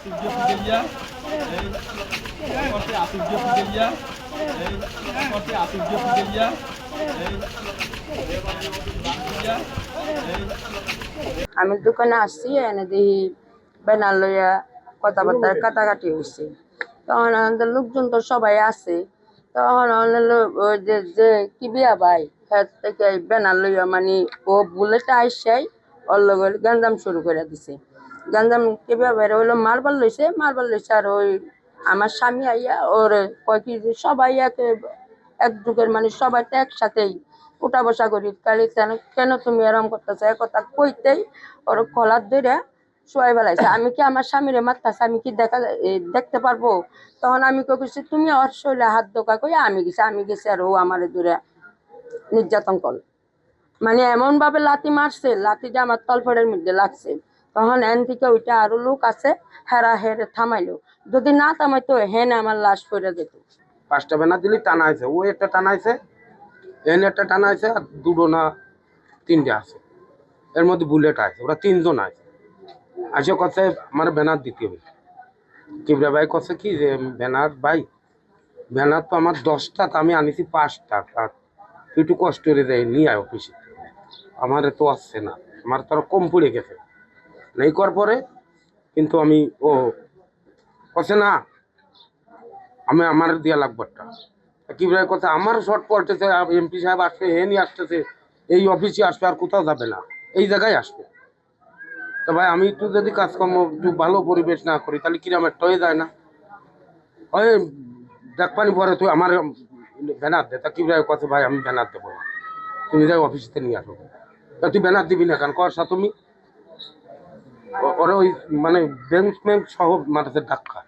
আসিফ জফিয়া এই করতে আসিফ জফিয়া এই করতে আসিফ জফিয়া এই আমি দোকানে আসছি এনে দেখি ব্যানার লইয়া কথাবার্তা কাটাকাটি হয়েছে। তখন আমাদের লোকজন তো সবাই আছে। তখন ওই যে যে কি বিয়া ভাই হ্যাঁ থেকে ব্যানার লইয়া মানে ও বুলেটে আইসাই ওর লগে গ্যাঞ্জাম শুরু করে দিছে। গ্যাঞ্জাম কি বিয়া ভাই হইলো মারবার লইছে আর ওই আমার স্বামী আইয়া ওর কয় কি যে সবাই এক যুগের মানে সবাই তো একসাথেই উঠা বসা করি কালি কেন তুমি এরম করতেছো কথা কইতেই ওর কলার ধরে শোয়াই বেলাইছে। আমি কি আমার স্বামীরে মারতাছে আমি কি দেখতে পারবো? তখন আমি কইছি তুমি ওর শরীরে হাত ধোকা কই আমি গেছি আর ও আমার দূরে নির্যাতন করল। মানে এমন ভাবে লাথি মারছে লাথিটা আমার তলফেড়ের মধ্যে লাগছে। তখন এন থেকে ওইটা আরো লোক আছে হেরে থামাইলো। যদি না থামাইতো হেনে আমার লাশ পড়ে যেত। 5টা ব্যানার দিলি টানাইছে, ও একটা টানাইছে, এন একটা টানাইছে, আর দুটো না 3টে আছে, এর মধ্যে বুলেট আছে, ওরা 3জন আছে। আসে কথা আমার ব্যানার দিতে হবে। কিবরা ভাই কথা কি যে ব্যানার ভাই ব্যানার তো আমার 10টা, আমি আনিছি 5টা, আর একটু কষ্ট করে দেয় নিয়ে আয় অফিসে, আমার তো আসছে না, আমার তো আরো কম পড়ে গেছে নেই কর পরে। কিন্তু আমি ও কছে না আমার দিয়া লাগবে একটা। কি ভাই কথা আমার শর্ট পড়তেছে, এমপি সাহেব আসবে, হে নিয়ে আসতেছে, এই অফিসে আসবে, আর কোথাও যাবে না, এই জায়গায় আসবে। তো ভাই আমি একটু যদি কাজকর্ম একটু ভালো পরিবেশ না করি তাহলে কিরম একটা হয়ে যায় না? ওই দেখ পানি পরে তুই আমার ব্যানার দে। তা কি ভাই কথা ভাই আমি ব্যানার দেবো না, তুমি যাই অফিসে নিয়ে আসো। তা তুই ব্যানার দিবি না কেন কর তুমি? ওরা ওই মানে বেঞ্চ সহ মাথাতে ধাক্কা।